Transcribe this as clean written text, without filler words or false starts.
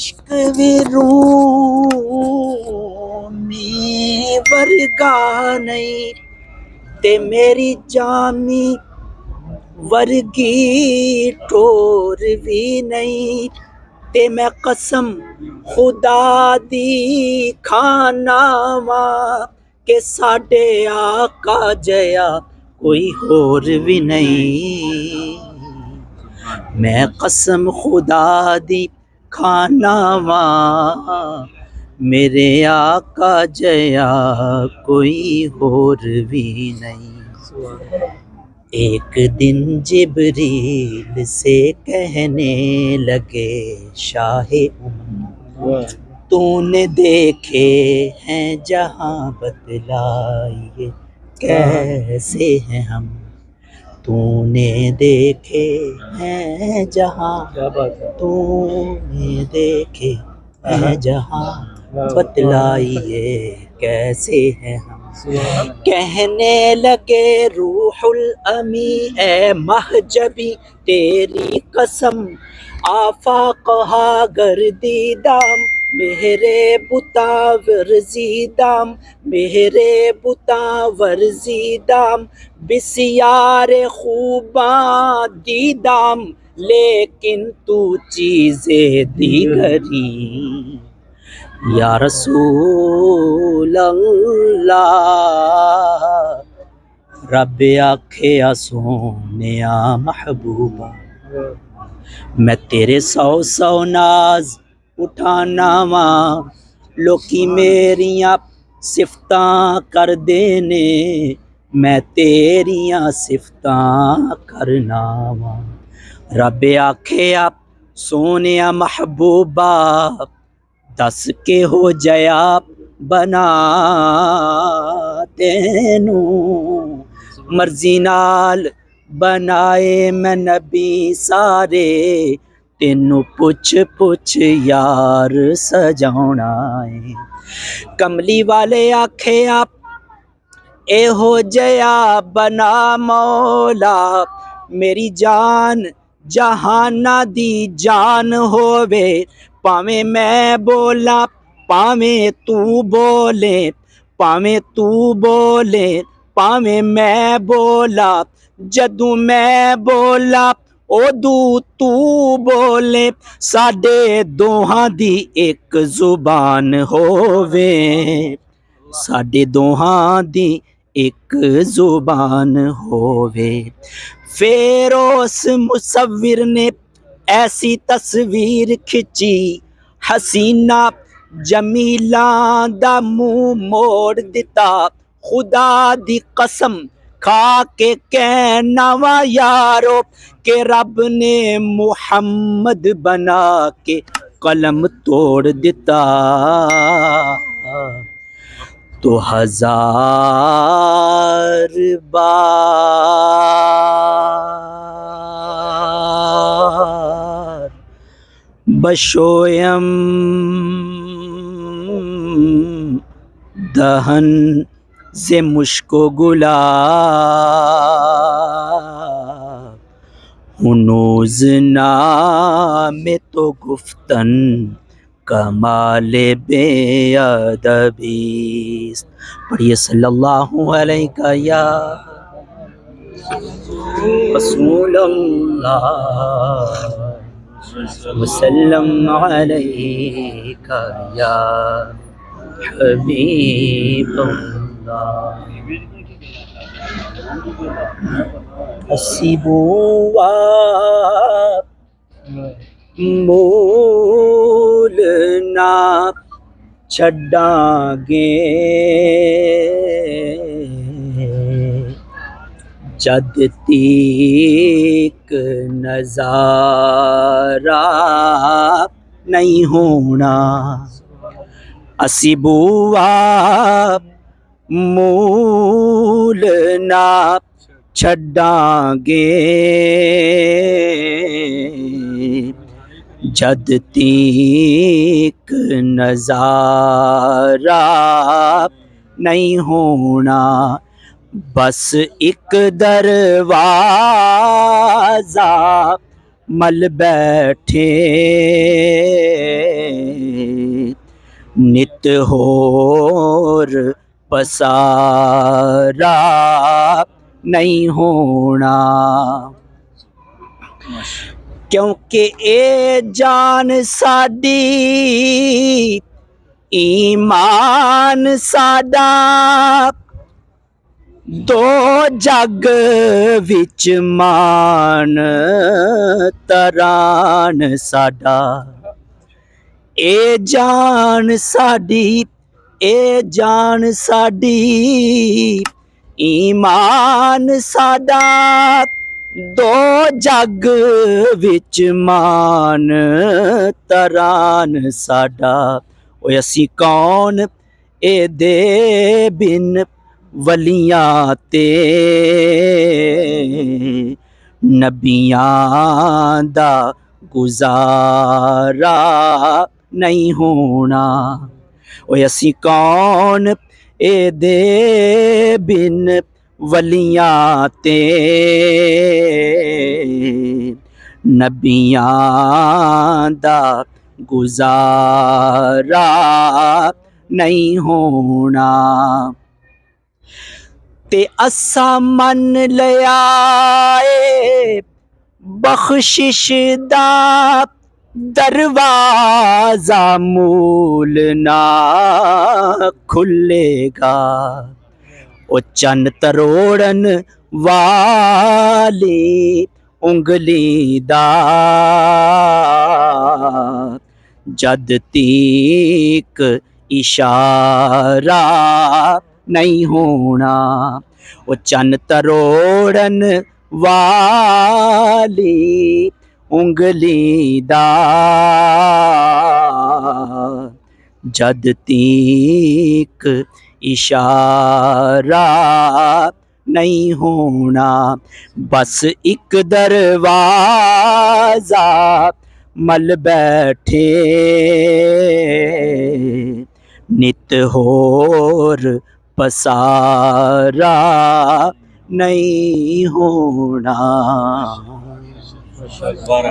इश्क विरूमी वर्गा नहीं ते मेरी जामी वर्गी टोर भी नहीं ते मैं कसम खुदा दी खाना वा के साडे आका जया कोई होर भी नहीं। मैं कसम खुदा दी खाना वा मेरे आका जया कोई होर भी नहीं। एक दिन जिब्रील से कहने लगे शाहे तूने देखे हैं जहां बतलाइए कैसे हैं हम। तूने देखे हैं जहां तूने देखे हैं जहां बतलाइए कैसे हैं हम। कहने लगे रूहुल अमी ए महजबी तेरी कसम आफाक़हा गर्दीदाम मेरे बुतावर जीदाम मेरे बुतावर जीदाम बिसियारे खूबा दीदाम लेकिन तू चीज़े दीगरी या रसूल अल्लाह। रब आखे सोनिया महबूबा मैं तेरे सौ सौ नाज उठाना वा लोकी मेरिया सिफतां कर देने मैं तेरिया सिफतां करना वा। रब आखे आप सोनिया महबूबा दस के हो जया बना तेनू मर्जी नाल बनाए मैं नबी सारे तेनू पुछ पुछ यार सजाउणा है। कमली वाले आखे आप एहो जया बना मौला मेरी जान जहाना दी जान होवे पावे मैं बोला पावे तू बोले पावे तू बोले पावे मैं बोला जदू मैं बोला ओदू तू बोले साडे दोहां दी एक जुबान होवे साडे दोहां दी एक जुबान होवे। फिर उस मुसव्विर ने ऐसी तस्वीर खिंची हसीना जमीला दा मुंह मोड़ दिता खुदा दी कसम खा के कहना वा यारो के रब ने मुहम्मद बना के कलम तोड़ दिता। तो हजार बार बशोयम दहन से मुश्को गुलाब हुनूज नामे तो गुफ्तन कमाले बेअदबी। पढ़िए सल्लल्लाहु अलैहि या रसूल अल्लाह वसल्लम अलैका या हबीब अल्लाह। हसीबुआ मूल ना छड्डांगे जद तीक नज़ारा नहीं होना। असी बुआ मूल ना छड्डांगे जद तीक नज़ारा नहीं होना। बस एक दरवाज़ा मल बैठे नित होर पसारा नहीं होना। क्योंकि ए जान साडी ईमान साडा दो जग विच मान तरान साडा। ए जान साडी, ए जान साडी ईमान साडा दो जग विच मान तरान साडा। ओए असी कौन ए दे बिन वलियां ते नबियां दा गुजारा नहीं होना। ओए असी कौन ए दे बिन वलियां ते नबियां दा गुजारा नहीं होना। ते असा मन लिया ए बख्शिश दा दरवाजा मूल ना खुलेगा। ओ चन तरोड़न वाली उंगली दा जद तीक इशारा नहीं होना। वो चन तरोड़न वाली उंगली दा जद तीक इशारा नहीं होना। बस एक दरवाजा मल बैठे नित होर पसारा नहीं होना। बड़ा